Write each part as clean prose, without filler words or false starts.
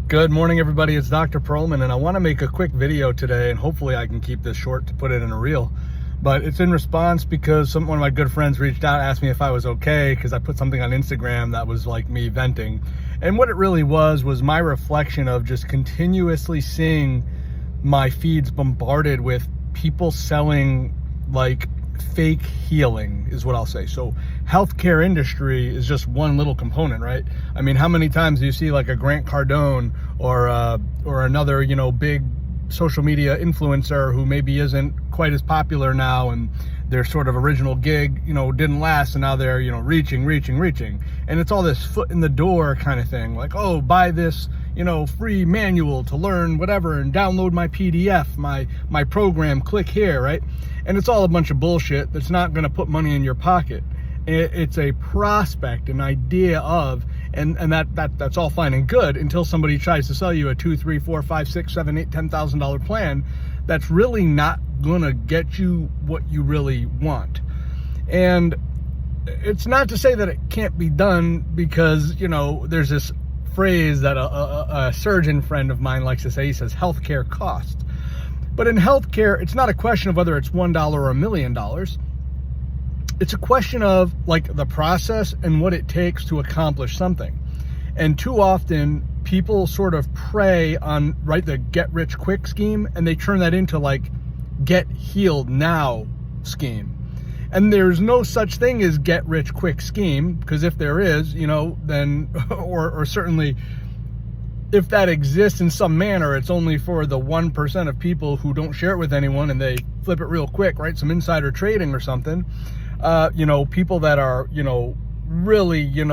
Good morning, everybody. It's Dr. Perlman, and I want to make a quick video today, and hopefully I can keep this short to put it in a reel. But it's in response because one of my good friends reached out, asked me if I was okay, because I put something on Instagram that was like me venting. And what it really was my reflection of just continuously seeing my feeds bombarded with people selling like fake healing is what I'll say. So healthcare industry is just one little component, right? I mean, how many times do you see like a Grant Cardone or another, big social media influencer who maybe isn't quite as popular now, and their sort of original gig, didn't last, and now they're, reaching. And it's all this foot in the door kind of thing. Like, oh, buy this, free manual to learn whatever and download my PDF, my program, click here, right? And it's all a bunch of bullshit that's not going to put money in your pocket. It's a prospect, an idea of, and that's all fine and good until somebody tries to sell you a $2, $3, $4, $5, $6, $7, $8, $10,000 plan that's really not gonna get you what you really want. And it's not to say that it can't be done, because there's this phrase that a surgeon friend of mine likes to say. He says healthcare costs. But in healthcare, it's not a question of whether it's $1 or $1 million. It's a question of like the process and what it takes to accomplish something. And too often people sort of prey on, the get rich quick scheme, and they turn that into like get healed now scheme. And there's no such thing as get rich quick scheme, because if there is, then, or certainly if that exists in some manner, it's only for the 1% of people who don't share it with anyone and they flip it real quick, right? Some insider trading or something. People that are, really,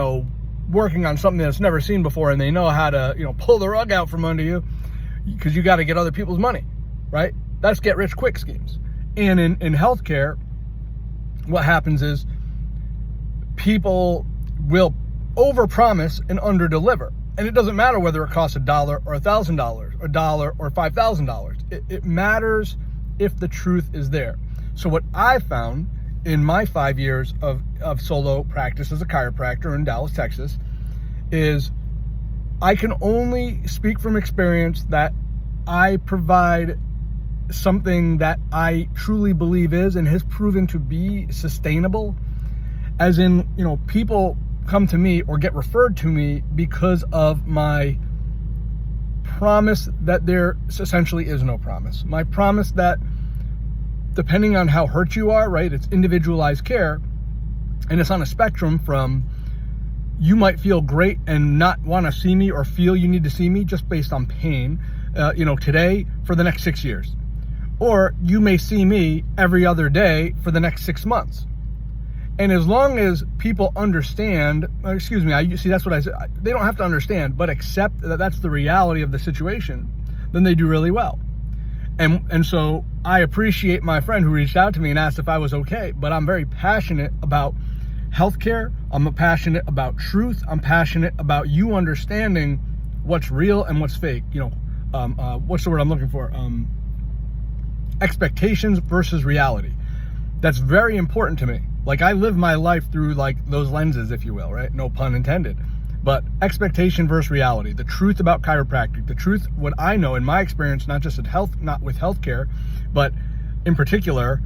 working on something that's never seen before, and they know how to, pull the rug out from under you, because you got to get other people's money, right? That's get rich quick schemes. And in healthcare, what happens is people will overpromise and underdeliver. And it doesn't matter whether it costs $1 or $1,000, $1 or $5,000. It matters if the truth is there. So what I found in my 5 years of solo practice as a chiropractor in Dallas, Texas, is I can only speak from experience that I provide something that I truly believe is and has proven to be sustainable. As in, people come to me or get referred to me because of my promise that there essentially is no promise. My promise that depending on how hurt you are, right, it's individualized care, and it's on a spectrum from you might feel great and not want to see me or feel you need to see me just based on pain, today for the next 6 years. Or you may see me every other day for the next 6 months. And as long as people understand, that's what I said, they don't have to understand, but accept that that's the reality of the situation, then they do really well. And so I appreciate my friend who reached out to me and asked if I was okay, but I'm very passionate about healthcare. I'm passionate about truth. I'm passionate about you understanding what's real and what's fake. What's the word I'm looking for? Expectations versus reality. That's very important to me. Like, I live my life through like those lenses, if you will, right? No pun intended. But expectation versus reality, the truth about chiropractic, the truth, what I know in my experience, not just not with healthcare, but in particular,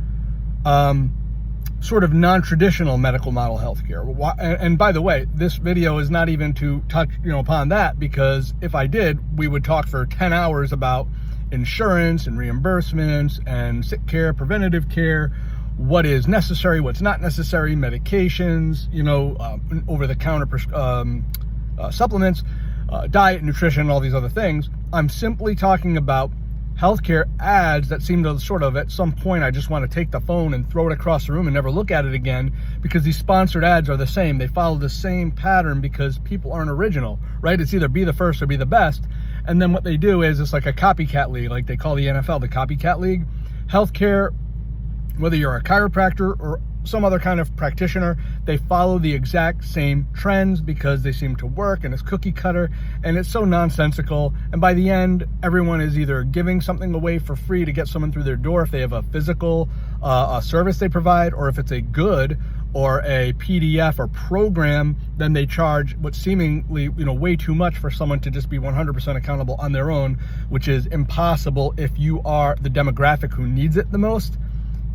sort of non-traditional medical model healthcare. And by the way, this video is not even to touch, upon that, because if I did, we would talk for 10 hours about insurance and reimbursements and sick care, preventative care, what is necessary, what's not necessary, medications, over-the-counter supplements, diet, nutrition, all these other things. I'm simply talking about healthcare ads that seem to sort of, at some point, I just want to take the phone and throw it across the room and never look at it again, because these sponsored ads are the same. They follow the same pattern because people aren't original, right? It's either be the first or be the best. And then what they do is it's like a copycat league, like they call the NFL the copycat league. Healthcare, whether you're a chiropractor or some other kind of practitioner, they follow the exact same trends because they seem to work, and it's cookie cutter, and it's so nonsensical. And by the end, everyone is either giving something away for free to get someone through their door if they have a physical service they provide, or if it's a good or a PDF or program, then they charge what seemingly, way too much for someone to just be 100% accountable on their own, which is impossible if you are the demographic who needs it the most.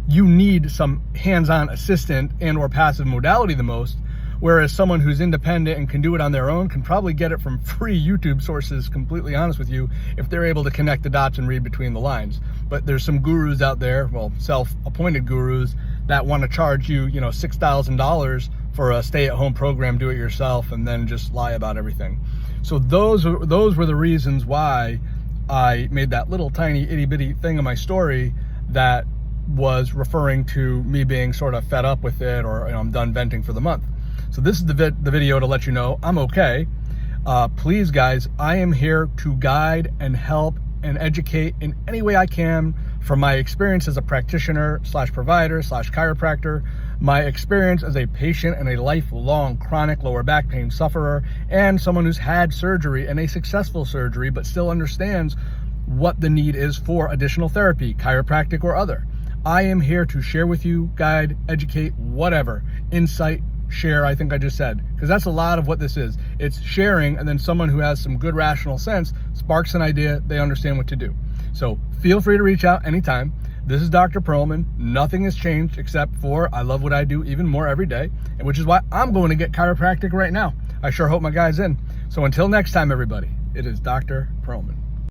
You need some hands-on assistant and or passive modality the most, whereas someone who's independent and can do it on their own can probably get it from free YouTube sources, completely honest with you, if they're able to connect the dots and read between the lines. But there's some gurus out there, well, self-appointed gurus, that want to charge you, $6,000 for a stay-at-home program, do it yourself, and then just lie about everything. So those were the reasons why I made that little tiny itty-bitty thing in my story that was referring to me being sort of fed up with it, or I'm done venting for the month. So this is the video to let you know I'm okay. Please, guys, I am here to guide and help and educate in any way I can from my experience as a practitioner / provider / chiropractor, my experience as a patient and a lifelong chronic lower back pain sufferer, and someone who's had surgery and a successful surgery but still understands what the need is for additional therapy, chiropractic or other. I am here to share with you, guide, educate, whatever, insight, share, I think I just said, because that's a lot of what this is. It's sharing, and then someone who has some good rational sense sparks an idea, they understand what to do. So feel free to reach out anytime. This is Dr. Perlman. Nothing has changed except for I love what I do even more every day, and which is why I'm going to get chiropractic right now. I sure hope my guy's in. So until next time, everybody, it is Dr. Perlman.